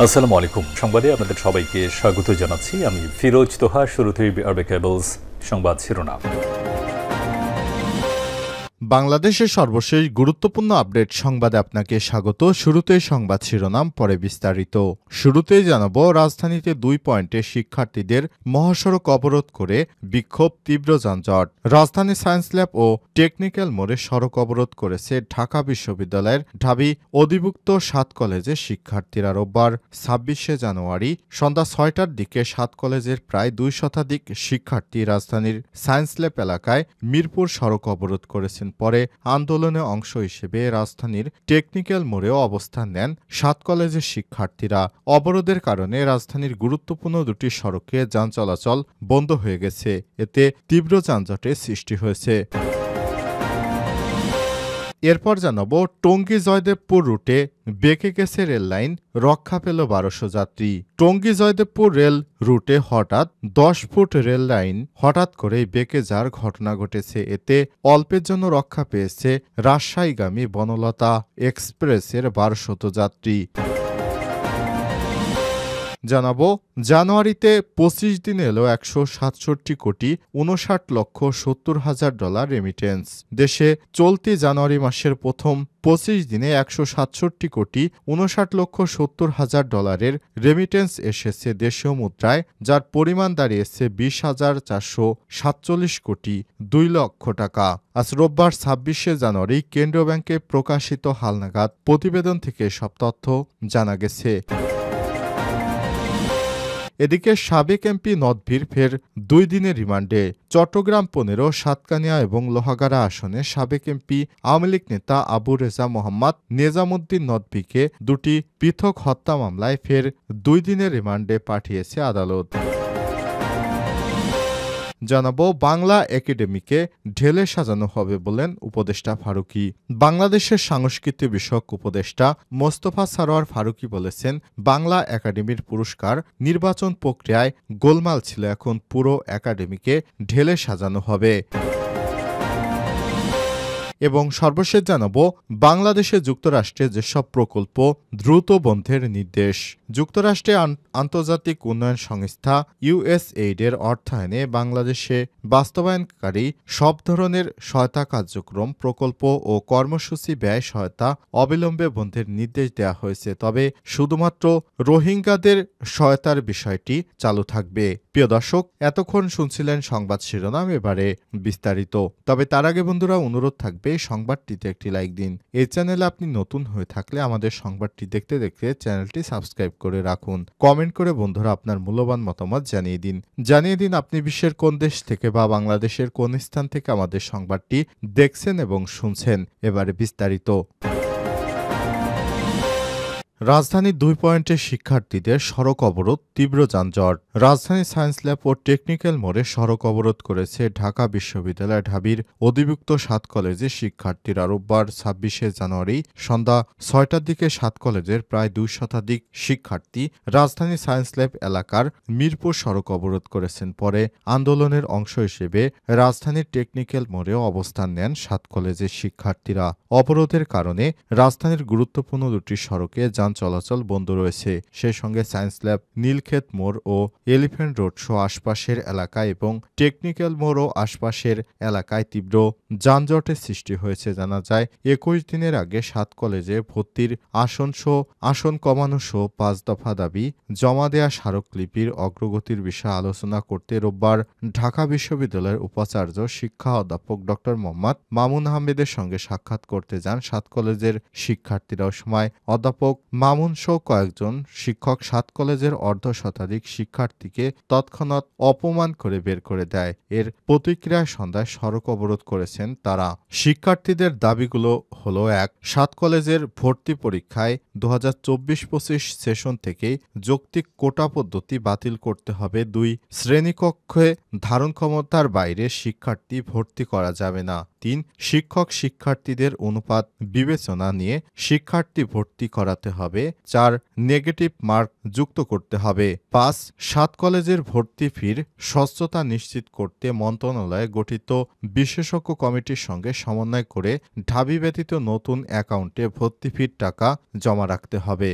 আসসালামু আলাইকুম। সংবাদে আপনাদের সবাইকে স্বাগত জানাচ্ছি। আমি ফিরোজ তোহা। শুরুতেই আরবে কেবলস সংবাদ শিরোনাম। বাংলাদেশের সর্বশেষ গুরুত্বপূর্ণ আপডেট সংবাদে আপনাকে স্বাগত। শুরুতেই সংবাদ শিরোনাম, পরে বিস্তারিত। শুরুতেই জানাবো, রাজধানীতে 2 পয়েন্টে শিক্ষার্থীদের মহাসড়ক অবরোধ করে বিক্ষোভ, তীব্র যানজট। রাজধানী সায়েন্স ল্যাব ও টেকনিক্যাল মোড়ে সড়ক অবরোধ করেছে ঢাকা বিশ্ববিদ্যালয়ের ঢাবি অধিভুক্ত 7 কলেজের শিক্ষার্থীরা। রোববার 26শে জানুয়ারি সন্ধ্যা 6টার দিকে 7 কলেজের প্রায় 2 শতাধিক শিক্ষার্থী রাজধানীর সায়েন্স ল্যাব এলাকায় মিরপুর সড়ক অবরোধ করেছেন। পরে আন্দোলনে অংশ হিসেবে রাজধানীর টেকনিক্যাল মোড়েও অবস্থান নেন 7 কলেজের শিক্ষার্থীরা। অবরোধের কারণে রাজধানীর গুরুত্বপূর্ণ 2টি সড়কে যান চলাচল বন্ধ হয়ে গেছে। এতে তীব্র যানজটের সৃষ্টি হয়েছে। এরপর জানাবো, টঙ্গী জয়দেবপুর রুটে বেঁকে গেছে রেল লাইন, রক্ষা পেল 1200 যাত্রী। টঙ্গী জয়দেবপুর রেল রুটে হঠাৎ 10 ফুট রেল লাইন হঠাৎ করেই বেঁকে যাওয়ার ঘটনা ঘটেছে। এতে অল্পের জন্য রক্ষা পেয়েছে রাজশাহীগামী বনলতা এক্সপ্রেসের 1200 যাত্রী। জানাবো, জানুয়ারিতে 25 দিনে এলো 167 কোটি 59 লক্ষ 70 হাজার ডলার রেমিটেন্স। দেশে চলতি জানুয়ারি মাসের প্রথম 25 দিনে 167 কোটি 59 লক্ষ 70 হাজার ডলারের রেমিটেন্স এসেছে দেশীয় মুদ্রায়, যার পরিমাণ দাঁড়িয়েছে 20,447 কোটি 2 লক্ষ টাকা। আজ রোববার 26শে জানুয়ারি কেন্দ্রীয় ব্যাংকে প্রকাশিত হালনাগাদ প্রতিবেদন থেকে সব তথ্য জানা গেছে। এদিকে সাবেক এমপি নদভীর ফের 2 দিনের রিমান্ডে। চট্টগ্রাম 15, সাতকানিয়া এবং লোহাগাড়া আসনে সাবেক এমপি আওয়ামী লীগ নেতা আবু রেজা মোহাম্মদ নেজামুদ্দিন নদভীকে 2টি পৃথক হত্যা মামলায় ফের 2 দিনের রিমান্ডে পাঠিয়েছে আদালত। জানাবো, বাংলা একাডেমিকে ঢেলে সাজানো হবে বলেন উপদেষ্টা ফারুকী। বাংলাদেশের সাংস্কৃতিক বিষয়ক উপদেষ্টা মোস্তফা সরোয়ার ফারুকী বলেছেন, বাংলা একাডেমির পুরস্কার নির্বাচন প্রক্রিয়ায় গোলমাল ছিল, এখন পুরো একাডেমিকে ঢেলে সাজানো হবে। এবং সর্বশেষ জানাবো, বাংলাদেশে যুক্তরাষ্ট্রে যেসব প্রকল্প দ্রুত বন্ধের নির্দেশ। যুক্তরাষ্ট্রে আন্তর্জাতিক উন্নয়ন সংস্থা USAID-এর অর্থায়নে বাংলাদেশে বাস্তবায়নকারী সব ধরনের সহায়তা কার্যক্রম, প্রকল্প ও কর্মসূচি ব্যয় সহায়তা অবিলম্বে বন্ধের নির্দেশ দেওয়া হয়েছে। তবে শুধুমাত্র রোহিঙ্গাদের সহায়তার বিষয়টি চালু থাকবে। প্রিয় দর্শক, এতক্ষণ শুনছিলেন সংবাদ শিরোনাম, এবারে বিস্তারিত। তবে তার আগে বন্ধুরা, অনুরোধ থাকবে সংবাদটিতে একটি লাইক দিন। এই চ্যানেলে আপনি নতুন হয়ে থাকলে আমাদের সংবাদটি দেখতে দেখতে চ্যানেলটি সাবস্ক্রাইব করে রাখুন। কমেন্ট করে বন্ধুরা আপনার মূল্যবান মতামত জানিয়ে দিন আপনি বিশ্বের কোন দেশ থেকে বা বাংলাদেশের কোন স্থান থেকে আমাদের সংবাদটি দেখছেন এবং শুনছেন। এবারে বিস্তারিত। রাজধানীর 2 পয়েন্টে শিক্ষার্থীদের সড়ক অবরোধ, তীব্র যানজট। রাজধানী সায়েন্স ল্যাব ও টেকনিক্যাল মোড়ে সড়ক অবরোধ করেছে ঢাকা বিশ্ববিদ্যালয় ঢাবির অধিভুক্ত 7 কলেজের শিক্ষার্থীরা। রোববার 26শে জানুয়ারি সন্ধ্যা 6টার দিকে 7 কলেজের প্রায় 2 শতাধিক শিক্ষার্থী রাজধানী সায়েন্স ল্যাব এলাকার মিরপুর সড়ক অবরোধ করেছেন। পরে আন্দোলনের অংশ হিসেবে রাজধানীর টেকনিক্যাল মোড়েও অবস্থান নেন 7 কলেজের শিক্ষার্থীরা। অবরোধের কারণে রাজধানীর গুরুত্বপূর্ণ 2টি সড়কে চলাচল বন্ধ রয়েছে। সেই সঙ্গে সায়েন্স ল্যাব, নীলক্ষেত মোড় ও এলিফ্যান্ট রোড সহ আশপাশের এলাকায় এবং টেকনিক্যাল মোড় ও আশপাশের এলাকায় তীব্র যানজটের সৃষ্টি হয়েছে। জানা যায়, 21 দিনের আগে 7 কলেজে ভর্তির আসন কমানো সহ 5 দফা দাবি জমা দেয়া স্মারকলিপির অগ্রগতির বিষয়ে আলোচনা করতে রোববার ঢাকা বিশ্ববিদ্যালয়ের উপাচার্য শিক্ষা অধ্যাপক ড মোহাম্মদ মামুন আহমেদের সঙ্গে সাক্ষাৎ করতে যান 7 কলেজের শিক্ষার্থীরা। সময় অধ্যাপক মামুন সহ কয়েকজন শিক্ষক 7 কলেজের অর্ধশতাধিক শিক্ষার্থীকে তৎক্ষণাৎ অপমান করে বের করে দেয়। এর প্রতিক্রিয়ায় সন্ধ্যায় সড়ক অবরোধ করেছেন তারা। শিক্ষার্থীদের দাবিগুলো হলো: 1. 7 কলেজের ভর্তি পরীক্ষায় 2024-25 সেশন থেকে যৌক্তিক কোটা পদ্ধতি বাতিল করতে হবে। 2. শ্রেণীকক্ষে ধারণ ক্ষমতার বাইরে শিক্ষার্থী ভর্তি করা যাবে না। 3. শিক্ষক শিক্ষার্থীদের অনুপাত বিবেচনা নিয়ে শিক্ষার্থী ভর্তি করাতে হবে। 4. নেগেটিভ মার্ক যুক্ত করতে হবে। 5. 7 কলেজের ভর্তি ফির স্বচ্ছতা নিশ্চিত করতে মন্ত্রণালয়ে গঠিত বিশেষজ্ঞ কমিটির সঙ্গে সমন্বয় করে ঢাবি ব্যতীত নতুন অ্যাকাউন্টে ভর্তি ফির টাকা জমা রাখতে হবে।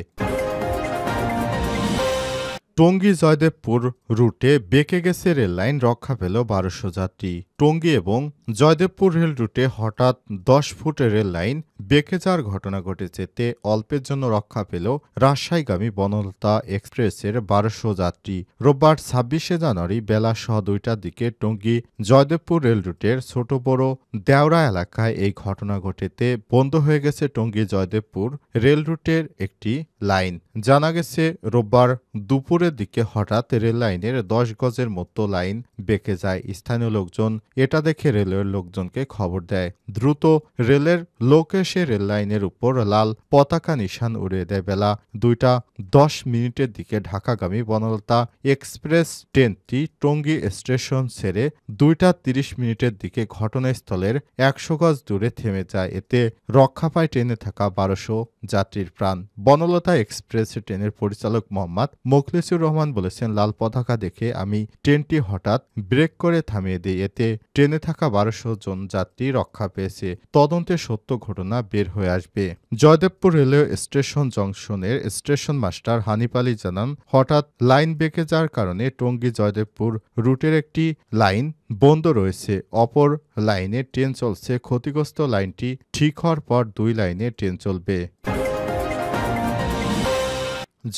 টঙ্গী জয়দেবপুর রুটে বেঁকে গেছে রেললাইন, রক্ষা পেল ১২০০ যাত্রী। টঙ্গী এবং জয়দেবপুর রেল রুটে হঠাৎ ১০ ফুট রেললাইন বেঁকে যাওয়ার ঘটনা ঘটেছে। এতে অল্পের জন্য রক্ষা পেল রাজশাহীগামী বনলতা এক্সপ্রেসের ১২০০ যাত্রী। রোববার ২৬শে জানুয়ারি বেলা ২টার দিকে টঙ্গী জয়দেবপুর রেল রুটের ছোট বড় দেওরা এলাকায় এই ঘটনা ঘটেতে বন্ধ হয়ে গেছে টঙ্গী জয়দেবপুর রেল রুটের একটি লাইন। জানা গেছে রোববার দুপুরের দিকে হঠাৎ রেল লাইনের ১০ গজের মতো লাইন বেঁকে যায়। স্থানীয় লোকজন এটা দেখে রেলের লোকজনকে খবর দেয়। দ্রুত রেলের লোক এসে রেল লাইনের উপর লাল পতাকা নিশান উড়িয়ে দেয়। বেলা ২টা ১০ মিনিটের দিকে ঢাকাগামী বনলতা এক্সপ্রেস ট্রেনটি টঙ্গী স্টেশন ছেড়ে ২টা ৩০ মিনিটের দিকে ঘটনাস্থলের ১০০ গজ দূরে থেমে যায়। এতে রক্ষা পায় ট্রেনে থাকা ১২০০ যাত্রীর প্রাণ। বনলতা এক্সপ্রেস ট্রেনের পরিচালক মোহাম্মদ মোখলেসুর রহমান বলেছেন, লাল পতাকা দেখে আমি ট্রেনটি হঠাৎ ব্রেক করে থামিয়ে দিই। এতে ট্রেনে থাকা ১২০০ জন যাত্রী রক্ষা পেয়েছে। তদন্তে সত্য ঘটনা বের হয়ে আসবে। জয়দেবপুর রেলওয়ে স্টেশন জংশনের স্টেশন মাস্টার হানিফ আলী জানান, হঠাৎ লাইন বেঁকে যাওয়ার কারণে টঙ্গী জয়দেবপুর রুটের একটি লাইন বন্ধ রয়েছে। অপর লাইনে ট্রেন চলছে। ক্ষতিগ্রস্ত লাইনটি ঠিক হওয়ার পর ২ লাইনে ট্রেন চলবে।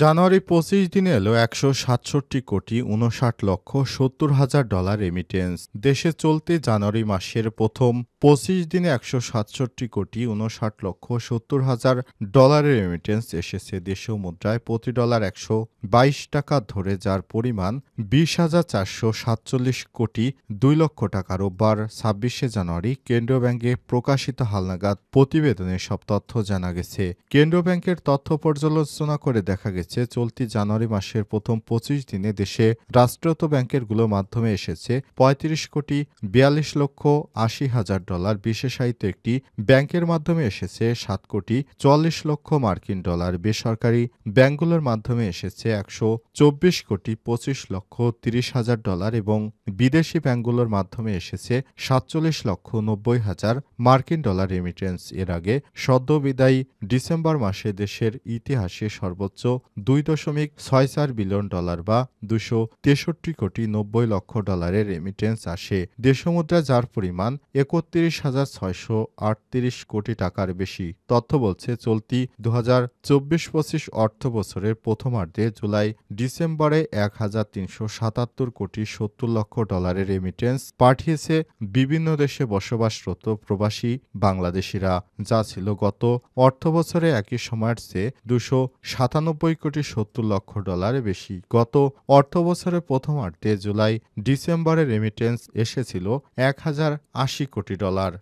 জানুয়ারি ২৫ দিনে এলো ১৬৭,৫৯,৭০,০০০ রেমিটেন্স। দেশে চলতি জানুয়ারি মাসের প্রথম ২৫ দিনে ১৬৭,৫৯,৭০,০০০ রেমিটেন্স এসেছে। দেশীয় মুদ্রায় প্রতি ডলার ১২২ টাকা ধরে, যার পরিমাণ ২০,৪৪৭,২০০,০০০ টাকা। রোববার ২৬শে জানুয়ারি কেন্দ্রীয় ব্যাংকে প্রকাশিত হালনাগাদ প্রতিবেদনে সব তথ্য জানা গেছে। কেন্দ্রীয় ব্যাংকের তথ্য পর্যালোচনা করে দেখা গেছে, চলতি জানুয়ারি মাসের প্রথম ২৫ দিনে দেশে রাষ্ট্রায়ত্ত ব্যাংকগুলোর মাধ্যমে এসেছে ৩৫,৪২,৮০,০০০ বিশেষায়িত একটি ব্যাংকের মাধ্যমে এসেছে ৭,৪০,০০,০০০ মার্কিন ডলার। বেসরকারি ব্যাংকগুলোর মাধ্যমে এসেছে ১২,২,২৫,৩০,০০০ এবং বিদেশি ব্যাংকগুলোর মাধ্যমে এসেছে ৪৭,৯০,০০০ মার্কিন ডলার রেমিটেন্স। এর আগে সদ্য বিদায়ী ডিসেম্বর মাসে দেশের ইতিহাসে সর্বোচ্চ ২.৬৪ বিলিয়ন ডলার বা ২৬৩,৯০,০০,০০০ ডলারের রেমিটেন্স আসে দেশীয় মুদ্রায়, যার পরিমাণ ৩১,৬৩৮ কোটি টাকার বেশি। তথ্য বলছে, চলতি ২০২৪-২৫ অর্থবছরের প্রথমার্ধে জুলাই ডিসেম্বরে ১,৩৭৭,৭০,৭০,০০,০০০ ডলারের রেমিটেন্স পাঠিয়েছে বিভিন্ন দেশে বসবাসরত প্রবাসী বাংলাদেশিরা, যা ছিল গত অর্থবছরে একই সময়ের চেয়ে ২৯৭,৭০,০০,০০০ ডলারের বেশি। গত অর্থবছরের প্রথমার্ধে জুলাই ডিসেম্বরে রেমিটেন্স এসেছিল ১,০৮০ কোটি ডলার।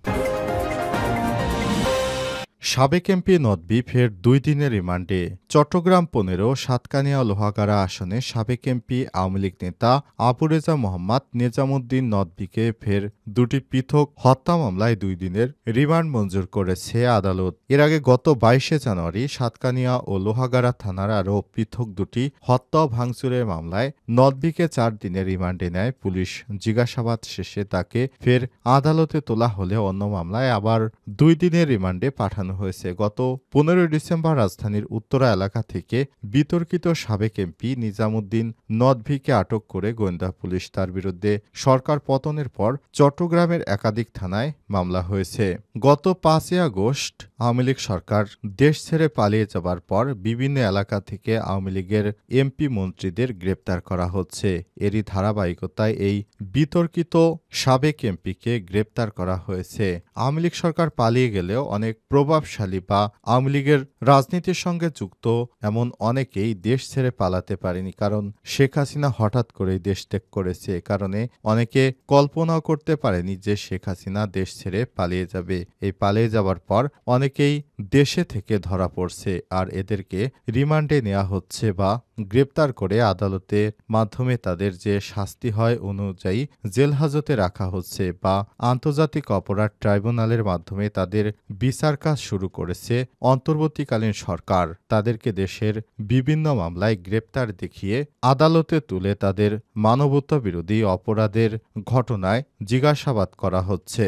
সাবেক এমপি নদভী ফের ২ দিনের রিমান্ডে। চট্টগ্রাম ১৫ সাতকানিয়া লোহাগাড়া আসনে সাবেক এমপি আওয়ামী লীগ নেতা আবু রেজা মোহাম্মদ নেজামুদ্দিন নদভীকে ফের ২টি পৃথক হত্যা মামলায় ২ দিনের রিমান্ড মঞ্জুর করেছে আদালত। এর আগে গত ২২শে জানুয়ারি সাতকানিয়া ও লোহাগাড়া থানার আরও পৃথক ২টি হত্যা ও ভাঙচুরের মামলায় নদভীকে ৪ দিনের রিমান্ডে নেয় পুলিশ। জিজ্ঞাসাবাদ শেষে তাকে ফের আদালতে তোলা হলে অন্য মামলায় আবার ২ দিনের রিমান্ডে পাঠানো হয়েছে। গত ১৫ ডিসেম্বর রাজধানীর উত্তরা এলাকা থেকে বিতর্কিত সাবেক এমপি নিজামুদ্দিন নদভীকে আটক করে গোয়েন্দা পুলিশ। তার বিরুদ্ধে সরকার পতনের পর চট্টগ্রামের একাধিক থানায় মামলা হয়েছে। গত ৫ই আগস্ট আওয়ামী লীগ সরকার দেশ ছেড়ে পালিয়ে যাবার পর বিভিন্ন এলাকা থেকে আওয়ামী লীগের এমপি মন্ত্রীদের গ্রেপ্তার করা হচ্ছে। এরই ধারাবাহিকতায় এই বিতর্কিত সাবেক এমপিকে গ্রেপ্তার করা হয়েছে। আওয়ামী লীগ সরকার পালিয়ে গেলেও অনেক প্রভাবশালী বা আওয়ামী লীগের রাজনীতির সঙ্গে যুক্ত এমন অনেকেই দেশ ছেড়ে পালাতে পারেনি, কারণ শেখ হাসিনা হঠাৎ করেই দেশ ত্যাগ করেছে। এ কারণে অনেকে কল্পনাও করতে পারেনি যে শেখ হাসিনা দেশ ছেড়ে পালিয়ে যাবে। এই পালিয়ে যাবার পর অনেকেই দেশে থেকে ধরা পড়ছে, আর এদেরকে রিমান্ডে নেওয়া হচ্ছে বা গ্রেপ্তার করে আদালতের মাধ্যমে তাদের যে শাস্তি হয় অনুযায়ী জেল হাজতে রাখা হচ্ছে বা আন্তর্জাতিক অপরাধ ট্রাইব্যুনালের মাধ্যমে তাদের বিচার কাজ শুরু করেছে অন্তর্বর্তীকালীন সরকার। তাদেরকে দেশের বিভিন্ন মামলায় গ্রেপ্তার দেখিয়ে আদালতে তুলে তাদের মানবতা বিরোধী অপরাধের ঘটনায় জিজ্ঞাসাবাদ করা হচ্ছে।